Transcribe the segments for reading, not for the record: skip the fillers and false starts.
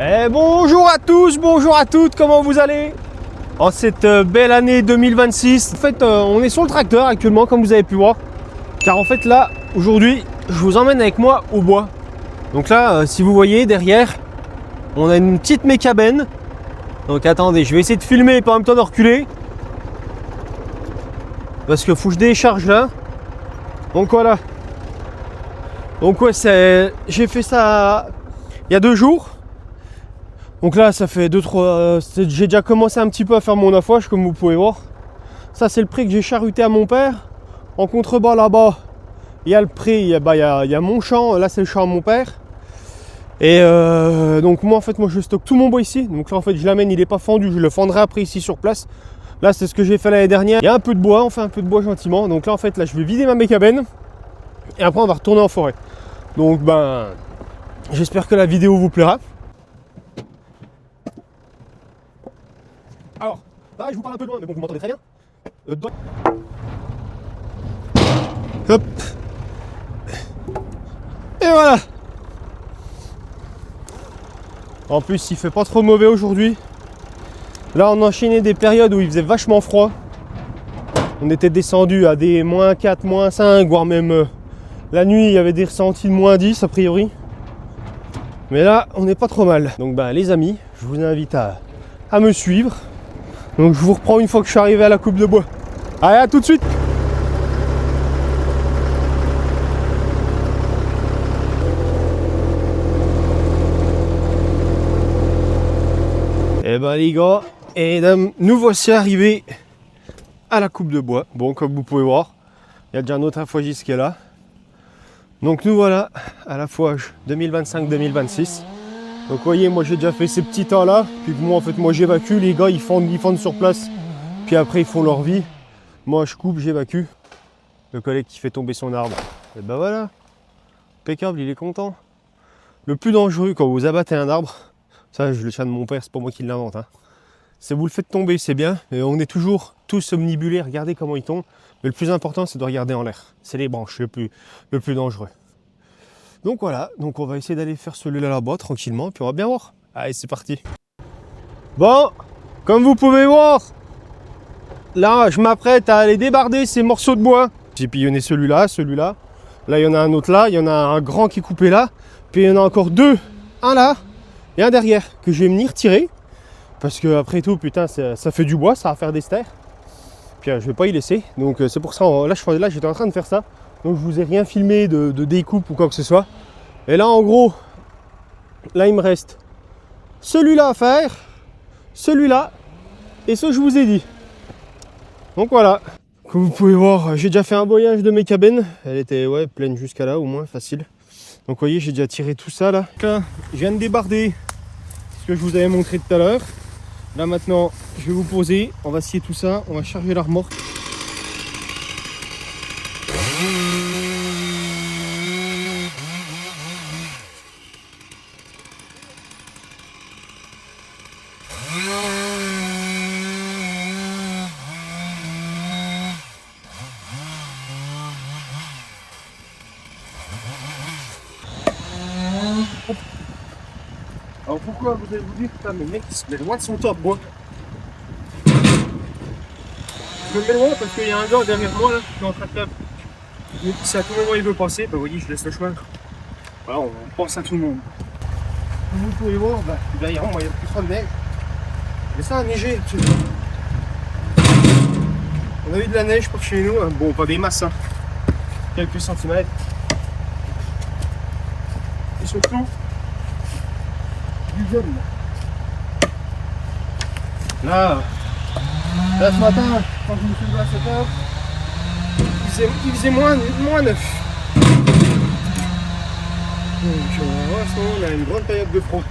Et bonjour à tous, bonjour à toutes, comment vous allez en cette belle année 2026. En fait, on est sur le tracteur actuellement, comme vous avez pu voir. Car en fait là, aujourd'hui, je vous emmène avec moi au bois. Donc là, si vous voyez derrière, on a une petite mécabène. Donc attendez, je vais essayer de filmer et pas en même temps de reculer. Parce que faut que je décharge là. Donc voilà. Donc ouais, j'ai fait ça il y a 2 jours. Donc là, ça fait 2-3... j'ai déjà commencé un petit peu à faire mon affouage, comme vous pouvez voir. Ça, c'est le pré que j'ai charruté à mon père. En contrebas, là-bas, il y a le pré, il y a mon champ. Là, c'est le champ à mon père. Et donc moi, en fait, je stocke tout mon bois ici. Donc là, en fait, je l'amène, il n'est pas fendu. Je le fendrai après ici sur place. Là, c'est ce que j'ai fait l'année dernière. Il y a un peu de bois, on fait un peu de bois gentiment. Donc là, en fait, là, je vais vider ma mécabène. Et après, on va retourner en forêt. Donc, j'espère que la vidéo vous plaira. Alors, là, je vous parle un peu loin, mais bon, vous m'entendez très bien. Hop. Et voilà. En plus, il fait pas trop mauvais aujourd'hui. Là, on enchaînait des périodes où il faisait vachement froid. On était descendu à des -4, -5, voire même la nuit, il y avait des ressentis de -10 a priori. Mais là, on n'est pas trop mal. Donc, les amis, je vous invite à me suivre. Donc je vous reprends une fois que je suis arrivé à la coupe de bois. Allez, à tout de suite. Et les gars et dames, nous voici arrivés à la coupe de bois. Bon, comme vous pouvez voir, il y a déjà un autre affouagiste qui est là. Donc nous voilà à l'affouage 2025-2026. Donc vous voyez, moi j'ai déjà fait ces petits temps là. Puis moi en fait, moi j'évacue, les gars ils fondent sur place. Puis après ils font leur vie. Moi je coupe, j'évacue. Le collègue qui fait tomber son arbre. Et voilà. Impeccable, il est content. Le plus dangereux quand vous abattez un arbre, ça je le tiens de mon père, c'est pas moi qui l'invente. C'est vous le faites tomber, c'est bien. Et on est toujours tous omnibulés, regardez comment il tombe. Mais le plus important c'est de regarder en l'air. C'est les branches le plus dangereux. Donc voilà, donc on va essayer d'aller faire celui-là là-bas tranquillement, puis on va bien voir. Allez, c'est parti. Bon, comme vous pouvez voir, là je m'apprête à aller débarder ces morceaux de bois. J'ai pillonné celui-là, celui-là. Là il y en a un autre là, il y en a un grand qui est coupé là. Puis il y en a encore 2, un là et un derrière, que je vais venir tirer. Parce que après tout, putain, ça fait du bois, ça va faire des stères. Puis je vais pas y laisser, donc c'est pour ça, là j'étais en train de faire ça. Donc je vous ai rien filmé de découpe ou quoi que ce soit. Et là en gros, là il me reste celui-là à faire, celui-là et ce que je vous ai dit. Donc voilà, comme vous pouvez voir, j'ai déjà fait un boyage de mécabène. Elle était pleine jusqu'à là, au moins facile. Donc vous voyez, j'ai déjà tiré tout ça là. Là, je viens de débarder ce que je vous avais montré tout à l'heure. Là maintenant, je vais vous poser, on va scier tout ça, on va charger la remorque. Alors pourquoi vous allez vous dire, putain, mais mec il se met loin de son top bois. Je me mets loin parce qu'il y a un gars derrière moi là, qui est en train de taper. Si à tout moment il veut passer, vous voyez, je laisse le chemin. Voilà, on pense à tout le monde. Comme vous pouvez voir, derrière moi il y a plus trop de neige. Mais ça a neigé. On a eu de la neige par chez nous, bon pas des masses, quelques centimètres. Et surtout, du jaune. Là, ce matin, quand je me suis levé à 7 h, il faisait moins 9. Donc on a une grande période de froid.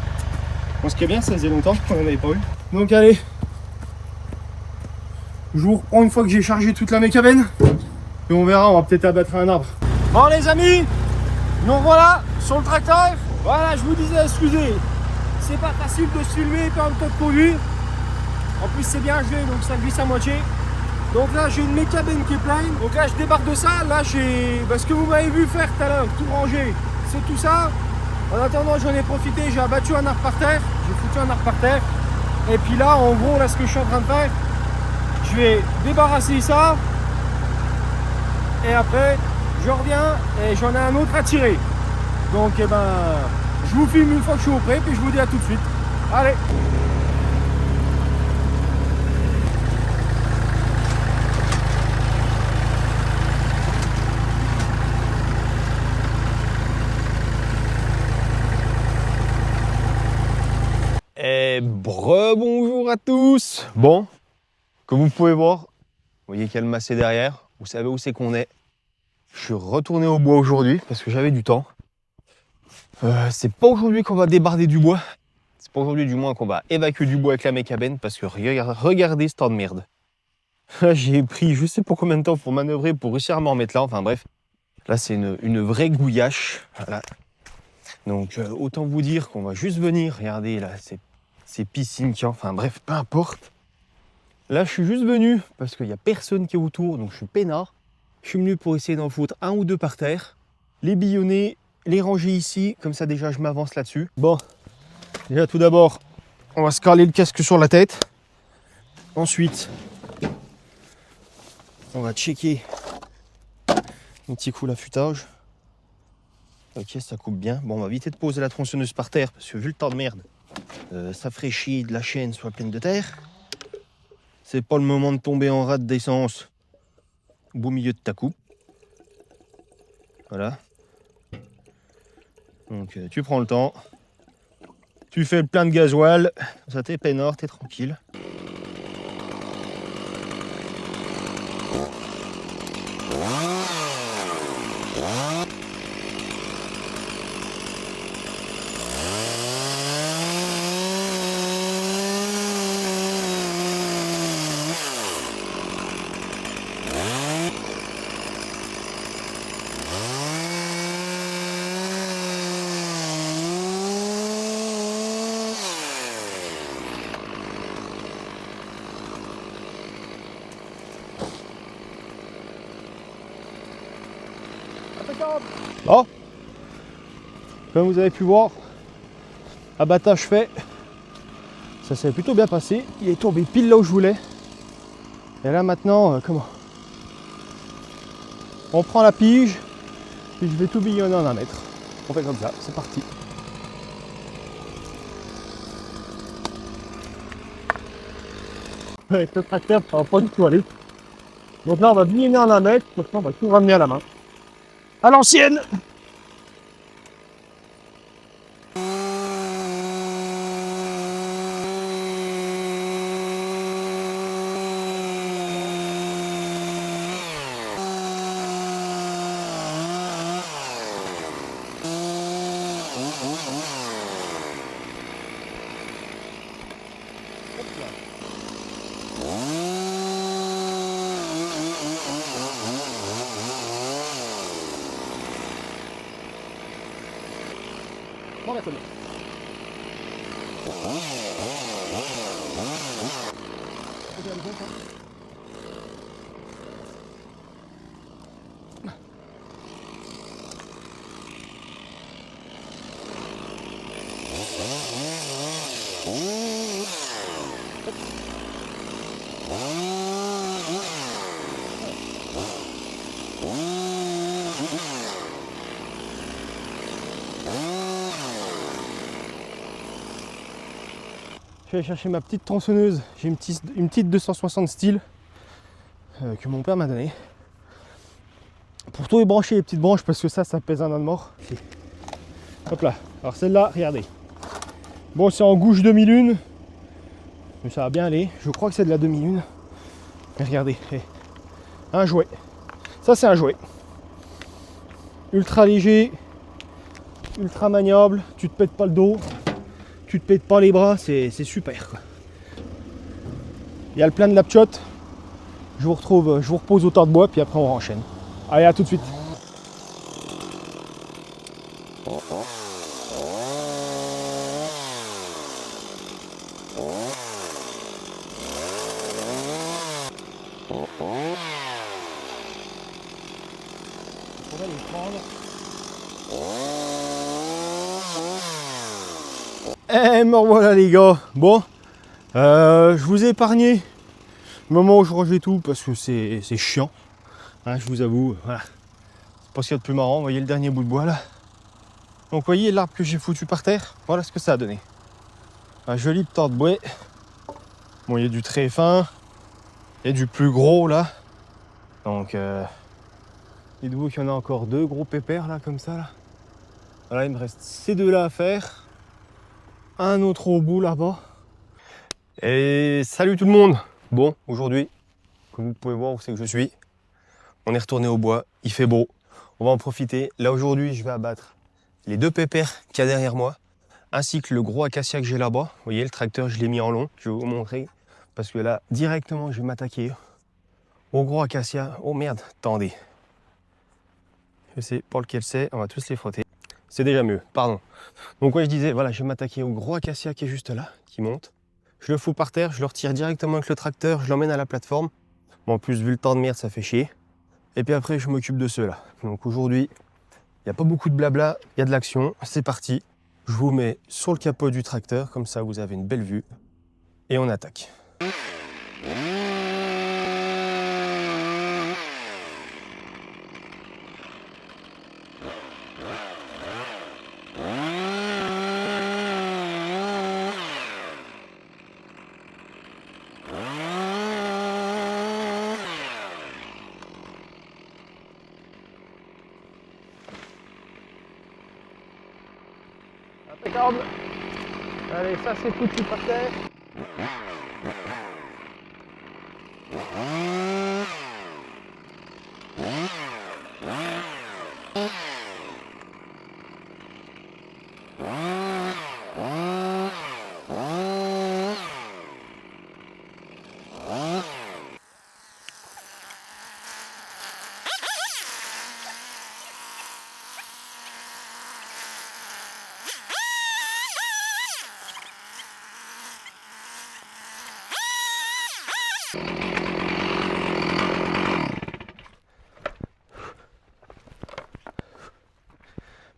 Bon, ce qui est bien, ça faisait longtemps qu'on n'en avait pas eu. Donc allez, je vous reprends une fois que j'ai chargé toute la mécabène. Et on verra, on va peut-être abattre un arbre. Bon les amis, nous voilà sur le tracteur. Voilà, je vous disais, excusez, c'est pas facile de se filmer et en même temps de conduire. En plus c'est bien gelé, donc ça glisse à moitié. Donc là j'ai une mécabène qui est pleine. Donc là je débarque de ça. Là j'ai ce que vous m'avez vu faire tout à l'heure, tout ranger, c'est tout ça. En attendant, j'en ai profité, j'ai abattu un arbre par terre, j'ai foutu un arbre par terre. Et puis là, en gros, là, ce que je suis en train de faire, je vais débarrasser ça. Et après, je reviens et j'en ai un autre à tirer. Donc, eh ben, je vous filme une fois que je suis au pré, puis je vous dis à tout de suite. Allez! Et bonjour à tous. Bon, comme vous pouvez voir, vous voyez qu'il y a le massé derrière. Vous savez où c'est qu'on est. Je suis retourné au bois aujourd'hui parce que j'avais du temps. C'est pas aujourd'hui qu'on va débarder du bois. C'est pas aujourd'hui du moins qu'on va évacuer du bois avec la mécabenne parce que regardez ce temps de merde. J'ai pris je sais pas combien de temps pour manœuvrer pour réussir à m'en remettre là. Enfin bref, là c'est une vraie gouillache. Voilà. Donc autant vous dire qu'on va juste venir. Regardez là, ces piscines qui enfin bref, peu importe. Là je suis juste venu parce qu'il n'y a personne qui est autour, donc je suis peinard. Je suis venu pour essayer d'en foutre un ou deux par terre, les billonner, les ranger ici, comme ça déjà je m'avance là-dessus. Bon, déjà tout d'abord, on va se caler le casque sur la tête. Ensuite, on va checker un petit coup l'affûtage. Ok, ça coupe bien. Bon, on va éviter de poser la tronçonneuse par terre parce que vu le temps de merde, ça ferait chier de la chaîne soit pleine de terre. C'est pas le moment de tomber en rade d'essence au beau milieu de ta coupe. Voilà. Donc tu prends le temps. Tu fais le plein de gasoil. Ça t'es peinard, t'es tranquille. Bon, comme vous avez pu voir, abattage fait, ça s'est plutôt bien passé. Il est tombé pile là où je voulais. Et là maintenant, comment? On prend la pige, puis je vais tout billonner en 1 mètre. On fait comme ça, c'est parti. Avec le tracteur, ça va pas du tout aller. Donc là, on va billonner en 1 mètre, maintenant on va tout ramener à la main. À l'ancienne! Bon, la commune. Je vais aller chercher ma petite tronçonneuse. J'ai une petite 260 style que mon père m'a donnée. Pour tout ébrancher les petites branches parce que ça pèse un an de mort. Hop là. Alors celle-là, regardez. Bon, c'est en gouge demi-lune. Mais ça va bien aller. Je crois que c'est de la demi-lune. Mais regardez. Un jouet. Ça, c'est un jouet. Ultra léger. Ultra maniable. Tu te pètes pas le dos. Tu te pètes pas les bras, c'est super quoi. Il y a le plein de lapchot. Je vous repose au tas de bois, puis après on enchaîne. Allez, à tout de suite. On va les prendre. Et me revoilà les gars. Bon, je vous ai épargné le moment où je rangeais tout parce que c'est chiant. Hein, je vous avoue, voilà. C'est pas ce qu'il y a de plus marrant. Vous voyez le dernier bout de bois là. Donc vous voyez l'arbre que j'ai foutu par terre. Voilà ce que ça a donné. Un joli tas de bois. Bon, il y a du très fin. Il y a du plus gros là. Donc dites-vous qu'il y en a encore 2 gros pépères là comme ça là. Voilà, il me reste ces 2 là à faire. Un autre au bout là-bas. Et salut tout le monde. Bon, aujourd'hui, comme vous pouvez voir où c'est que je suis, on est retourné au bois, il fait beau, on va en profiter. Là aujourd'hui, je vais abattre les 2 pépères qu'il y a derrière moi, ainsi que le gros acacia que j'ai là-bas. Vous voyez, le tracteur, je l'ai mis en long, je vais vous montrer, parce que là, directement, je vais m'attaquer au gros acacia. Oh merde, attendez. Je sais pas lequel c'est, on va tous les frotter. C'est déjà mieux, pardon. Donc ouais, je disais, voilà, je vais m'attaquer au gros acacia qui est juste là, qui monte. Je le fous par terre, je le retire directement avec le tracteur, je l'emmène à la plateforme. Bon, en plus, vu le temps de merde, ça fait chier. Et puis après, je m'occupe de ceux-là. Donc aujourd'hui, il n'y a pas beaucoup de blabla, il y a de l'action. C'est parti. Je vous mets sur le capot du tracteur, comme ça vous avez une belle vue. Et on attaque. Impeccable. Allez, ça c'est foutu par terre.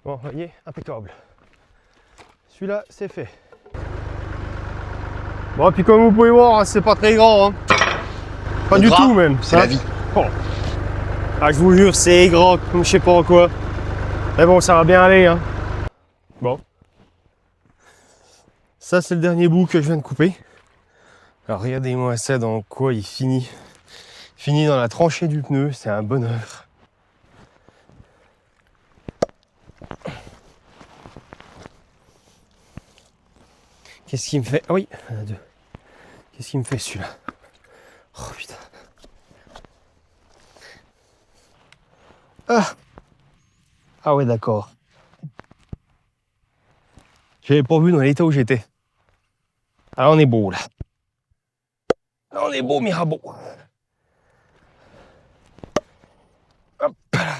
Bon, vous voyez, impeccable. Celui-là, c'est fait. Bon, puis comme vous pouvez voir, c'est pas très grand. Hein. Pas du tout même. C'est la vie. Oh. Ah, je vous jure, c'est grand comme je sais pas quoi. Mais bon, ça va bien aller. Hein. Bon. Ça, c'est le dernier bout que je viens de couper. Alors, regardez-moi ça dans quoi il finit. Il finit dans la tranchée du pneu, c'est un bonheur. Qu'est-ce qu'il me fait? Ah oui, un, deux. Qu'est-ce qu'il me fait celui-là? Oh putain. Ah, ah ouais, d'accord. J'avais pas vu dans l'état où j'étais. Alors on est beau là. Là, on est beau, Mirabeau. Hop là.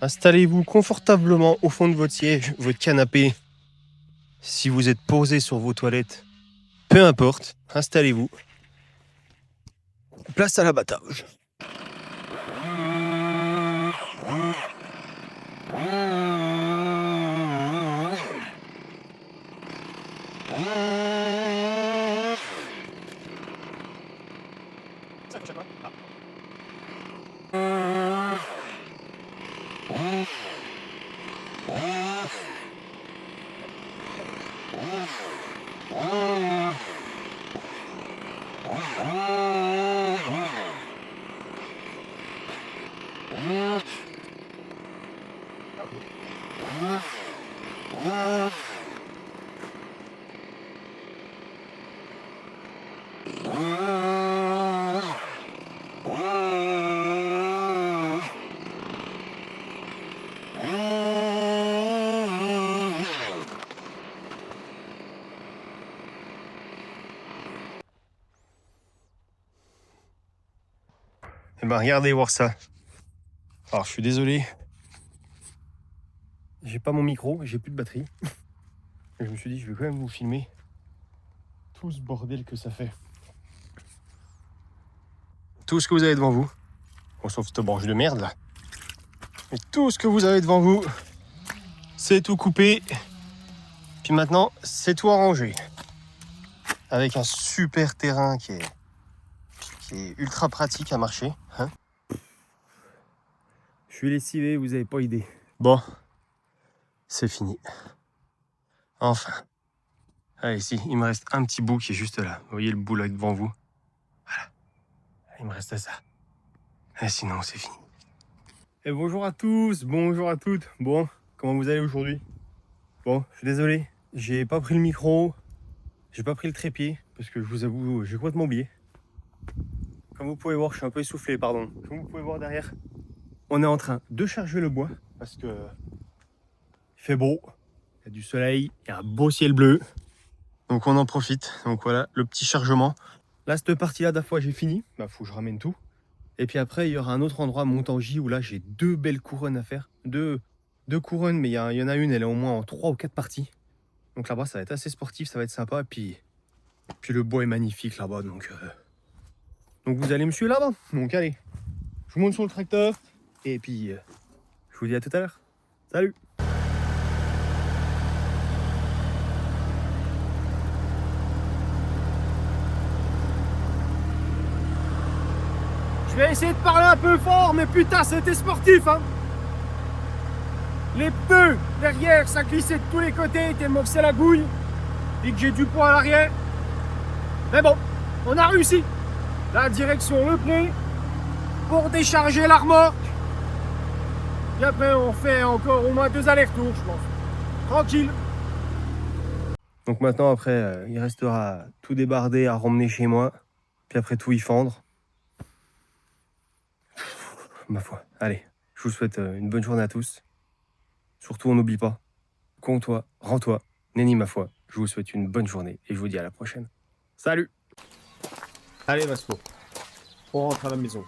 Installez-vous confortablement au fond de votre siège, votre canapé. Si vous êtes posé sur vos toilettes, peu importe, installez-vous. Place à l'abattage. ben regardez voir ça. Alors je suis désolé. J'ai pas mon micro, j'ai plus de batterie. Et je me suis dit, je vais quand même vous filmer tout ce bordel que ça fait. Tout ce que vous avez devant vous, bon, sauf cette branche de merde là. Mais tout ce que vous avez devant vous, c'est tout coupé. Puis maintenant, c'est tout arrangé. Avec un super terrain qui est ultra pratique à marcher. Hein, je suis lessivé, vous avez pas idée. Bon, c'est fini. Enfin. Allez, si, il me reste un petit bout qui est juste là. Vous voyez le bout là devant vous? Voilà. Il me reste ça. Et sinon, c'est fini. Et bonjour à tous, bonjour à toutes. Bon, comment vous allez aujourd'hui? Bon, je suis désolé, j'ai pas pris le micro, j'ai pas pris le trépied, parce que je vous avoue, j'ai complètement oublié. Comme vous pouvez voir, je suis un peu essoufflé, pardon. Comme vous pouvez voir derrière, on est en train de charger le bois, parce que il fait beau, il y a du soleil, il y a un beau ciel bleu. Donc on en profite. Donc voilà, le petit chargement. Là, cette partie-là, d'un fois, j'ai fini. Bah, faut que je ramène tout. Et puis après, il y aura un autre endroit, Montangy, où là, j'ai 2 belles couronnes à faire. Deux couronnes, mais il y en a une, elle est au moins en 3 ou 4 parties. Donc là-bas, ça va être assez sportif, ça va être sympa. Et puis le bois est magnifique là-bas. Donc vous allez me suivre là-bas. Donc allez, je vous monte sur le tracteur. Et puis, je vous dis à tout à l'heure. Salut! Je vais essayer de parler un peu fort, mais putain, c'était sportif, hein. Les pneus derrière, ça glissait de tous les côtés, tellement que c'est la gouille, et que j'ai du poids à l'arrière. Mais bon, on a réussi. La direction le pneu pour décharger la remorque. Et après, on fait encore au moins 2 allers-retours, je pense. Tranquille. Donc maintenant, après, il restera tout débarder à ramener chez moi, puis après tout y fendre. Ma foi. Allez, je vous souhaite une bonne journée à tous. Surtout, on n'oublie pas. Compte-toi, rends-toi, nenni ma foi. Je vous souhaite une bonne journée et je vous dis à la prochaine. Salut! Allez, Vasco, on rentre à la maison.